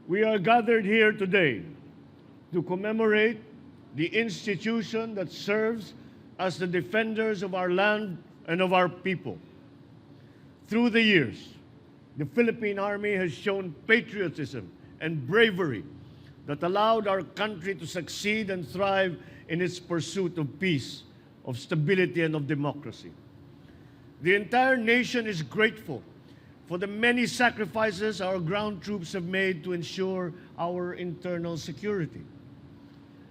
We are gathered here today to commemorate the institution that serves as the defenders of our land and of our people. Through the years, the Philippine Army has shown patriotism and bravery that allowed our country to succeed and thrive in its pursuit of peace, of stability, and of democracy. The entire nation is grateful for the many sacrifices our ground troops have made to ensure our internal security.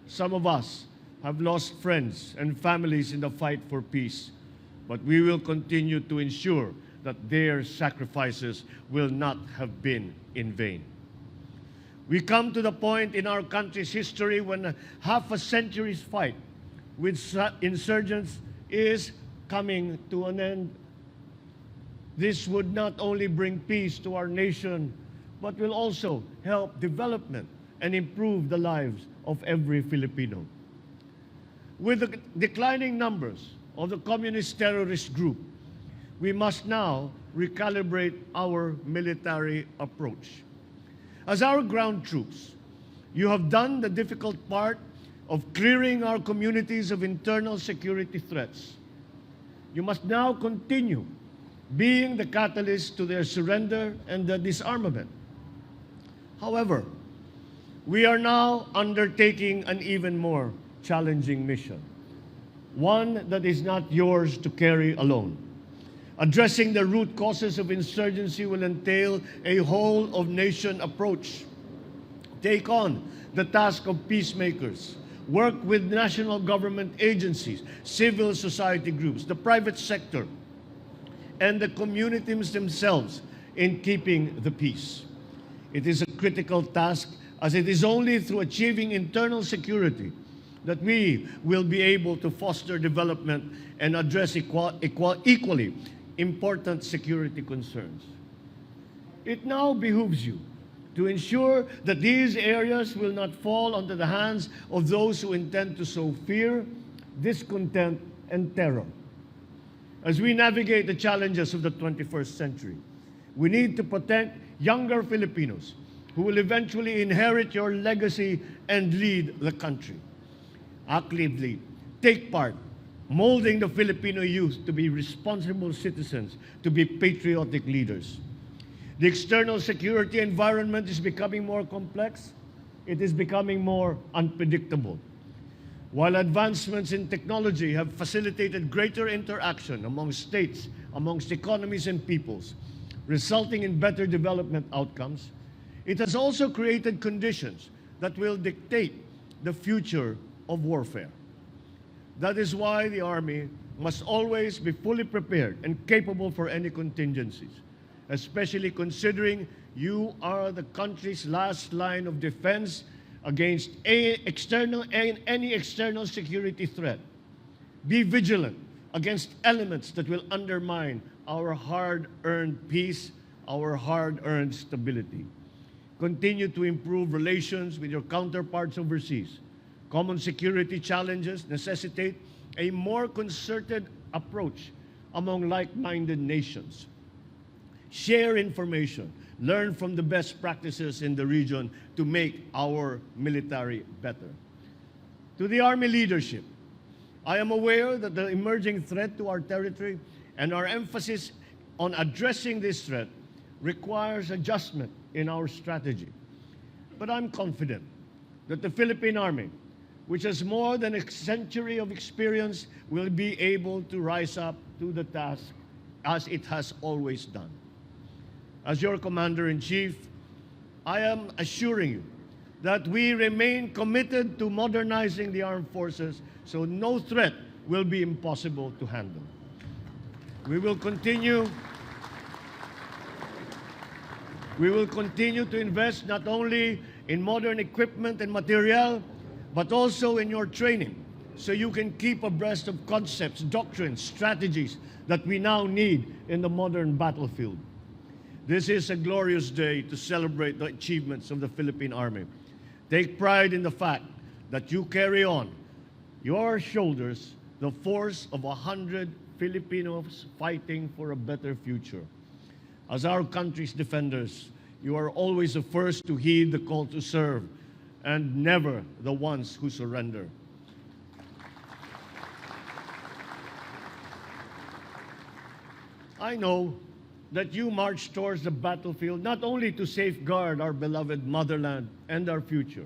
Some of us have lost friends and families in the fight for peace, but we will continue to ensure that their sacrifices will not have been in vain. We come to the point in our country's history when half a century's fight with insurgents is coming to an end. This would not only bring peace to our nation, but will also help development and improve the lives of every Filipino. With the declining numbers of the communist terrorist group, we must now recalibrate our military approach. As our ground troops, you have done the difficult part of clearing our communities of internal security threats. You must now continue being the catalyst to their surrender and the disarmament. However, we are now undertaking an even more challenging mission, one that is not yours to carry alone. Addressing the root causes of insurgency will entail a whole-of-nation approach. Take on the task of peacemakers. Work with national government agencies, civil society groups, the private sector, and the communities themselves in keeping the peace. It is a critical task, as it is only through achieving internal security that we will be able to foster development and address equally important security concerns. It now behooves you to ensure that these areas will not fall into the hands of those who intend to sow fear, discontent, and terror. As we navigate the challenges of the 21st century, we need to protect younger Filipinos who will eventually inherit your legacy and lead the country. Actively take part, molding the Filipino youth to be responsible citizens, to be patriotic leaders. The external security environment is becoming more complex. It is becoming more unpredictable. While advancements in technology have facilitated greater interaction among states, amongst economies and peoples, resulting in better development outcomes, it has also created conditions that will dictate the future of warfare. That is why the Army must always be fully prepared and capable for any contingencies, especially considering you are the country's last line of defense against any external security threat. Be vigilant against elements that will undermine our hard-earned peace, our hard-earned stability. Continue to improve relations with your counterparts overseas. Common security challenges necessitate a more concerted approach among like-minded nations. Share information, learn from the best practices in the region to make our military better. To the Army leadership, I am aware that the emerging threat to our territory and our emphasis on addressing this threat requires adjustment in our strategy. But I'm confident that the Philippine Army, which has more than a century of experience, will be able to rise up to the task as it has always done. As your Commander-in-Chief, I am assuring you that we remain committed to modernizing the armed forces so no threat will be impossible to handle. We will continue to invest not only in modern equipment and material, but also in your training, so you can keep abreast of concepts, doctrines, strategies that we now need in the modern battlefield. This is a glorious day to celebrate the achievements of the Philippine Army. Take pride in the fact that you carry on your shoulders the force of 100 Filipinos fighting for a better future. As our country's defenders, You are always the first to heed the call to serve, and never the ones who surrender. I know that you march towards the battlefield not only to safeguard our beloved motherland and our future,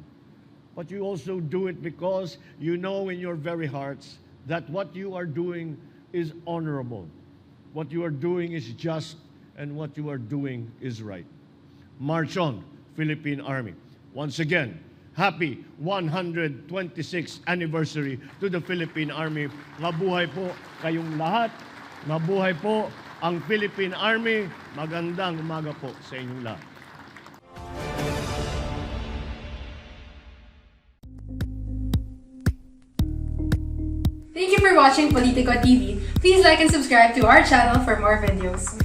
but you also do it because you know in your very hearts that what you are doing is honorable, what you are doing is just, and what you are doing is right. March on, Philippine Army. Once again, happy 126th anniversary to the Philippine Army. Mabuhay po kayong lahat. Mabuhay po ang Philippine Army. Magandang umaga po sa inyong lahat. Thank you for watching Politico TV. Please like and subscribe to our channel for more videos.